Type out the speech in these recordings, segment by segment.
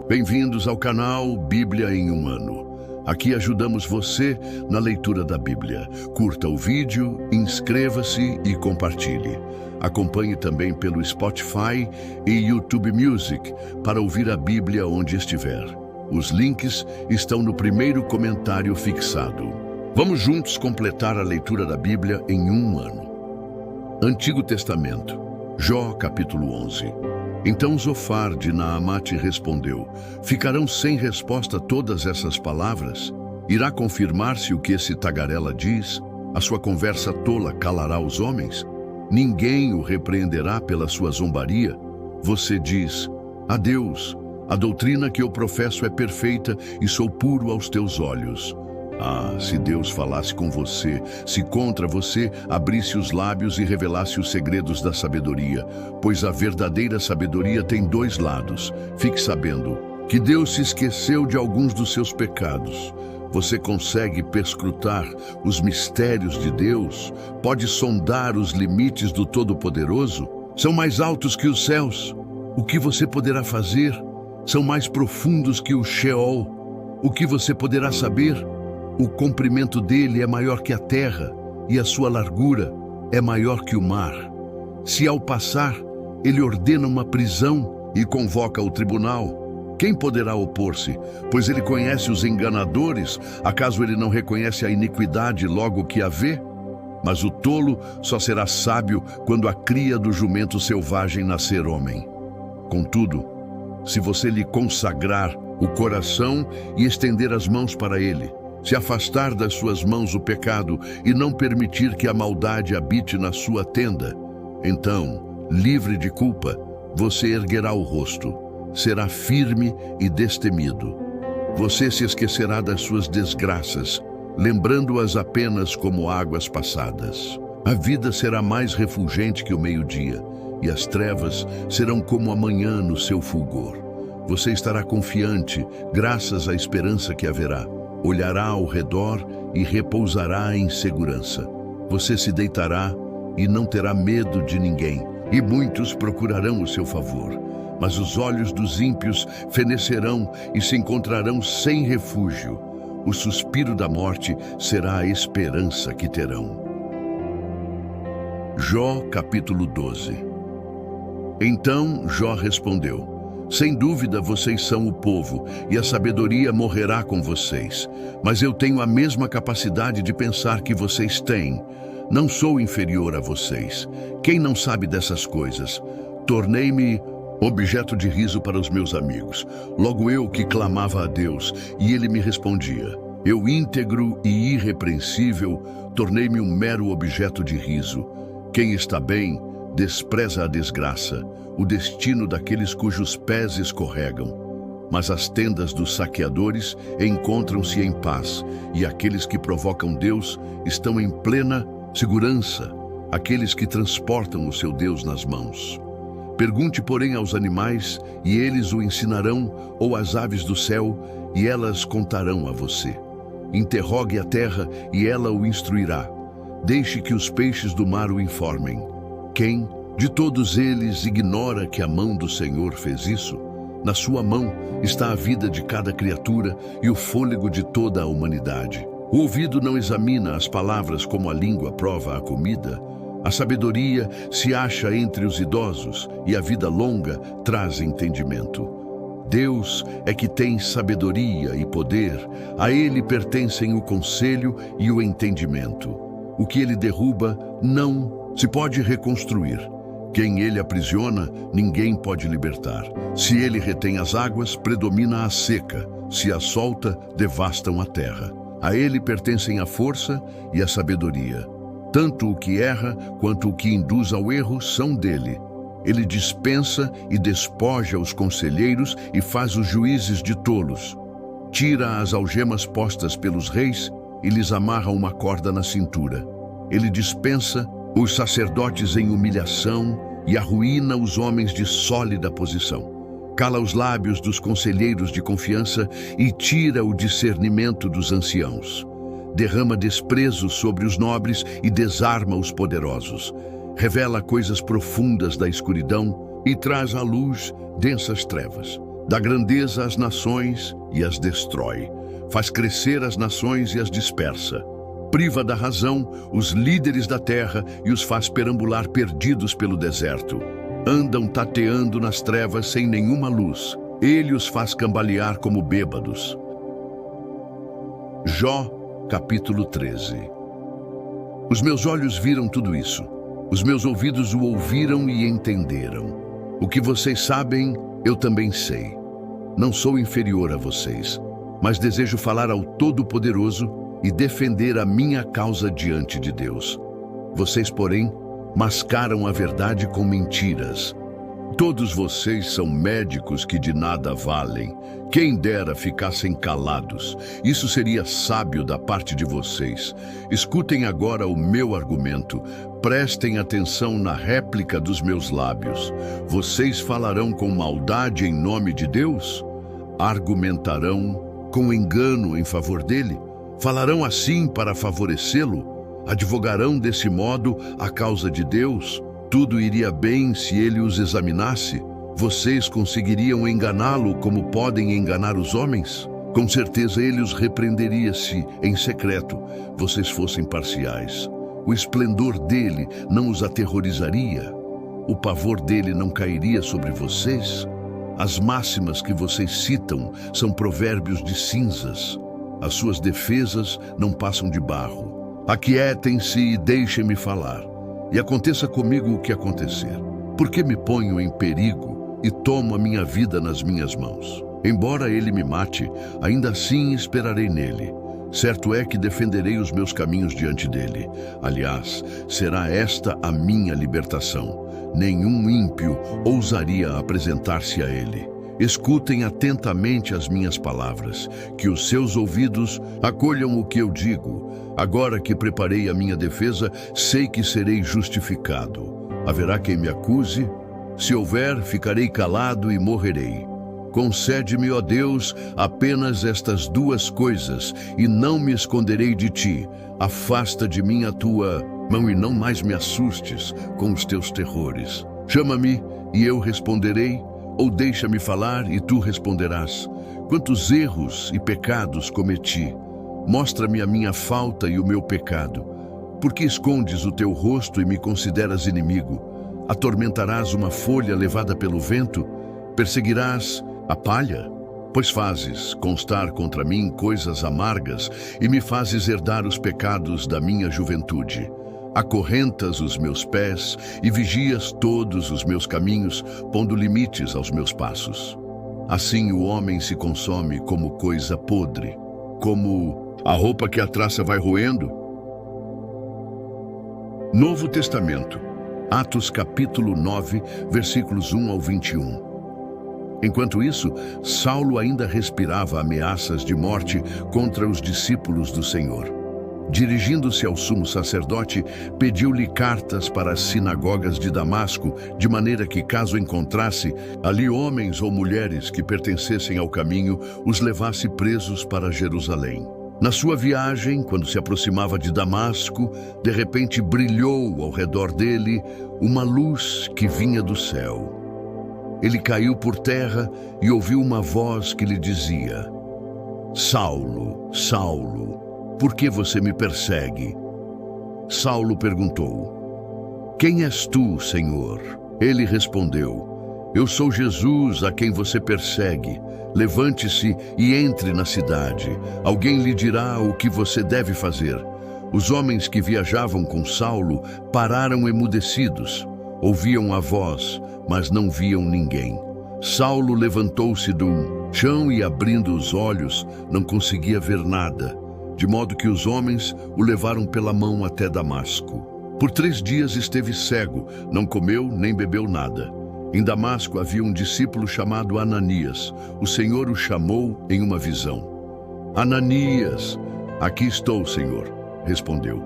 Bem-vindos ao canal Bíblia em um Ano. Aqui ajudamos você na leitura da Bíblia. Curta o vídeo, inscreva-se e compartilhe. Acompanhe também pelo Spotify e YouTube Music para ouvir a Bíblia onde estiver. Os links estão no primeiro comentário fixado. Vamos juntos completar a leitura da Bíblia em um ano. Antigo Testamento, Jó capítulo 11. Então Zofar de Naamate respondeu: ficarão sem resposta todas essas palavras? Irá confirmar-se o que esse tagarela diz? A sua conversa tola calará os homens? Ninguém o repreenderá pela sua zombaria? Você diz: adeus, a doutrina que eu professo é perfeita e sou puro aos teus olhos. Ah, se Deus falasse com você, se contra você abrisse os lábios e revelasse os segredos da sabedoria, pois a verdadeira sabedoria tem dois lados. Fique sabendo que Deus se esqueceu de alguns dos seus pecados. Você consegue perscrutar os mistérios de Deus? Pode sondar os limites do Todo-Poderoso? São mais altos que os céus. O que você poderá fazer? São mais profundos que o Sheol. O que você poderá saber? O comprimento dele é maior que a terra, e a sua largura é maior que o mar. Se ao passar, ele ordena uma prisão e convoca o tribunal, quem poderá opor-se? Pois ele conhece os enganadores. Acaso ele não reconhece a iniquidade logo que a vê? Mas o tolo só será sábio quando a cria do jumento selvagem nascer homem. Contudo, se você lhe consagrar o coração e estender as mãos para ele, se afastar das suas mãos o pecado e não permitir que a maldade habite na sua tenda, então, livre de culpa, você erguerá o rosto, será firme e destemido. Você se esquecerá das suas desgraças, lembrando-as apenas como águas passadas. A vida será mais refulgente que o meio-dia, e as trevas serão como a manhã no seu fulgor. Você estará confiante, graças à esperança que haverá. Olhará ao redor e repousará em segurança. Você se deitará e não terá medo de ninguém, e muitos procurarão o seu favor. Mas os olhos dos ímpios fenecerão e se encontrarão sem refúgio. O suspiro da morte será a esperança que terão. Jó capítulo 12. Então Jó respondeu: sem dúvida vocês são o povo, e a sabedoria morrerá com vocês. Mas eu tenho a mesma capacidade de pensar que vocês têm. Não sou inferior a vocês. Quem não sabe dessas coisas? Tornei-me objeto de riso para os meus amigos. Logo eu que clamava a Deus, e ele me respondia. Eu, íntegro e irrepreensível, tornei-me um mero objeto de riso. Quem está bem, despreza a desgraça, o destino daqueles cujos pés escorregam. Mas as tendas dos saqueadores encontram-se em paz, e aqueles que provocam Deus estão em plena segurança, aqueles que transportam o seu Deus nas mãos. Pergunte, porém, aos animais, e eles o ensinarão, ou às aves do céu, e elas contarão a você. Interrogue a terra, e ela o instruirá. Deixe que os peixes do mar o informem. Quem, de todos eles, ignora que a mão do Senhor fez isso? Na sua mão está a vida de cada criatura e o fôlego de toda a humanidade. O ouvido não examina as palavras como a língua prova a comida. A sabedoria se acha entre os idosos e a vida longa traz entendimento. Deus é que tem sabedoria e poder. A ele pertencem o conselho e o entendimento. O que ele derruba não se pode reconstruir. Quem ele aprisiona, ninguém pode libertar. Se ele retém as águas, predomina a seca. Se as solta, devastam a terra. A ele pertencem a força e a sabedoria. Tanto o que erra quanto o que induz ao erro são dele. Ele dispensa e despoja os conselheiros e faz os juízes de tolos. Tira as algemas postas pelos reis e lhes amarra uma corda na cintura. Ele dispensa os sacerdotes em humilhação e arruína os homens de sólida posição. Cala os lábios dos conselheiros de confiança e tira o discernimento dos anciãos. Derrama desprezo sobre os nobres e desarma os poderosos. Revela coisas profundas da escuridão e traz à luz densas trevas. Dá grandeza às nações e as destrói. Faz crescer as nações e as dispersa. Priva da razão os líderes da terra e os faz perambular perdidos pelo deserto. Andam tateando nas trevas sem nenhuma luz. Ele os faz cambalear como bêbados. Jó, capítulo 13. Os meus olhos viram tudo isso. Os meus ouvidos o ouviram e entenderam. O que vocês sabem, eu também sei. Não sou inferior a vocês, mas desejo falar ao Todo-Poderoso e defender a minha causa diante de Deus. Vocês, porém, mascaram a verdade com mentiras. Todos vocês são médicos que de nada valem. Quem dera ficassem calados. Isso seria sábio da parte de vocês. Escutem agora o meu argumento. Prestem atenção na réplica dos meus lábios. Vocês falarão com maldade em nome de Deus? Argumentarão com engano em favor dele? Falarão assim para favorecê-lo? Advogarão desse modo a causa de Deus? Tudo iria bem se ele os examinasse? Vocês conseguiriam enganá-lo como podem enganar os homens? Com certeza ele os repreenderia se, em secreto, vocês fossem parciais. O esplendor dele não os aterrorizaria? O pavor dele não cairia sobre vocês? As máximas que vocês citam são provérbios de cinzas. As suas defesas não passam de barro. Aquietem-se e deixem-me falar. E aconteça comigo o que acontecer. Porque me ponho em perigo e tomo a minha vida nas minhas mãos. Embora ele me mate, ainda assim esperarei nele. Certo é que defenderei os meus caminhos diante dele. Aliás, será esta a minha libertação. Nenhum ímpio ousaria apresentar-se a ele. Escutem atentamente as minhas palavras, que os seus ouvidos acolham o que eu digo. Agora que preparei a minha defesa, sei que serei justificado. Haverá quem me acuse? Se houver, ficarei calado e morrerei. Concede-me, ó Deus, apenas estas duas coisas, e não me esconderei de ti. Afasta de mim a tua mão e não mais me assustes com os teus terrores. Chama-me e eu responderei, ou deixa-me falar e tu responderás. Quantos erros e pecados cometi? Mostra-me a minha falta e o meu pecado. Por que escondes o teu rosto e me consideras inimigo? Atormentarás uma folha levada pelo vento? Perseguirás a palha? Pois fazes constar contra mim coisas amargas e me fazes herdar os pecados da minha juventude. Acorrentas os meus pés e vigias todos os meus caminhos, pondo limites aos meus passos. Assim o homem se consome como coisa podre, como a roupa que a traça vai roendo. Novo Testamento, Atos capítulo 9, versículos 1 ao 21. Enquanto isso, Saulo ainda respirava ameaças de morte contra os discípulos do Senhor. Dirigindo-se ao sumo sacerdote, pediu-lhe cartas para as sinagogas de Damasco, de maneira que, caso encontrasse ali homens ou mulheres que pertencessem ao caminho, os levasse presos para Jerusalém. Na sua viagem, quando se aproximava de Damasco, de repente brilhou ao redor dele uma luz que vinha do céu. Ele caiu por terra e ouviu uma voz que lhe dizia: Saulo, Saulo, por que você me persegue? Saulo perguntou: Quem és tu, Senhor? Ele respondeu: Eu sou Jesus, a quem você persegue. Levante-se e entre na cidade. Alguém lhe dirá o que você deve fazer. Os homens que viajavam com Saulo pararam emudecidos. Ouviam a voz, mas não viam ninguém. Saulo levantou-se do chão e, abrindo os olhos, não conseguia ver nada, de modo que os homens o levaram pela mão até Damasco. Por 3 dias esteve cego, não comeu nem bebeu nada. Em Damasco havia um discípulo chamado Ananias. O Senhor o chamou em uma visão. Ananias, aqui estou, Senhor, respondeu.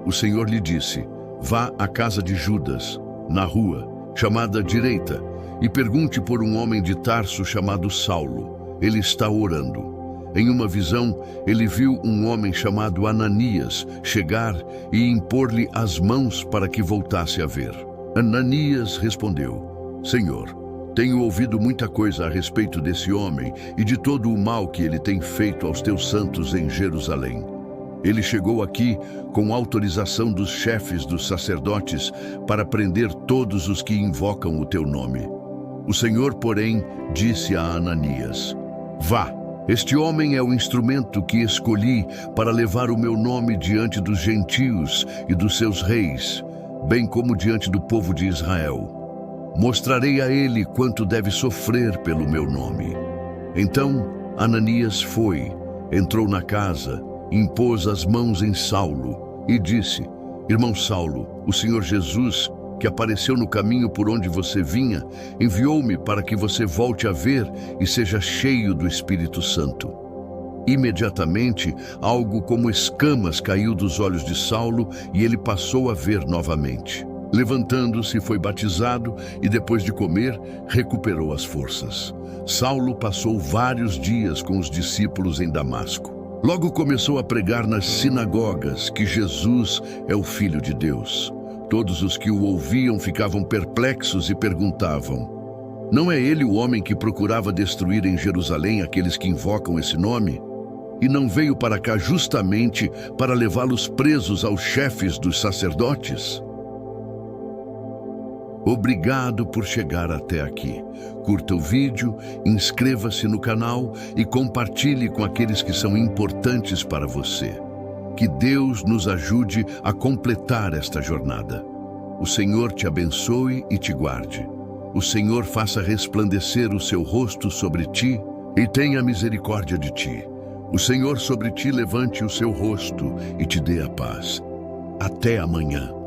O Senhor lhe disse: Vá à casa de Judas, na rua, chamada Direita, e pergunte por um homem de Tarso chamado Saulo. Ele está orando. Em uma visão, ele viu um homem chamado Ananias chegar e impor-lhe as mãos para que voltasse a ver. Ananias respondeu: Senhor, Tenho ouvido muita coisa a respeito desse homem e de todo o mal que ele tem feito aos teus santos em Jerusalém. Ele chegou aqui com autorização dos chefes dos sacerdotes para prender todos os que invocam o teu nome. O Senhor, porém, disse a Ananias: Vá, este homem é o instrumento que escolhi para levar o meu nome diante dos gentios e dos seus reis, bem como diante do povo de Israel. Mostrarei a ele quanto deve sofrer pelo meu nome. Então Ananias foi, entrou na casa, impôs as mãos em Saulo e disse: Irmão Saulo, o Senhor Jesus, que apareceu no caminho por onde você vinha, enviou-me para que você volte a ver e seja cheio do Espírito Santo. Imediatamente, algo como escamas caiu dos olhos de Saulo e ele passou a ver novamente. Levantando-se, foi batizado e, depois de comer, recuperou as forças. Saulo passou vários dias com os discípulos em Damasco. Logo começou a pregar nas sinagogas que Jesus é o Filho de Deus. Todos os que o ouviam ficavam perplexos e perguntavam: Não é ele o homem que procurava destruir em Jerusalém aqueles que invocam esse nome? E não veio para cá justamente para levá-los presos aos chefes dos sacerdotes? Obrigado por chegar até aqui. Curta o vídeo, inscreva-se no canal e compartilhe com aqueles que são importantes para você. Que Deus nos ajude a completar esta jornada. O Senhor te abençoe e te guarde. O Senhor faça resplandecer o seu rosto sobre ti e tenha misericórdia de ti. O Senhor sobre ti levante o seu rosto e te dê a paz. Até amanhã.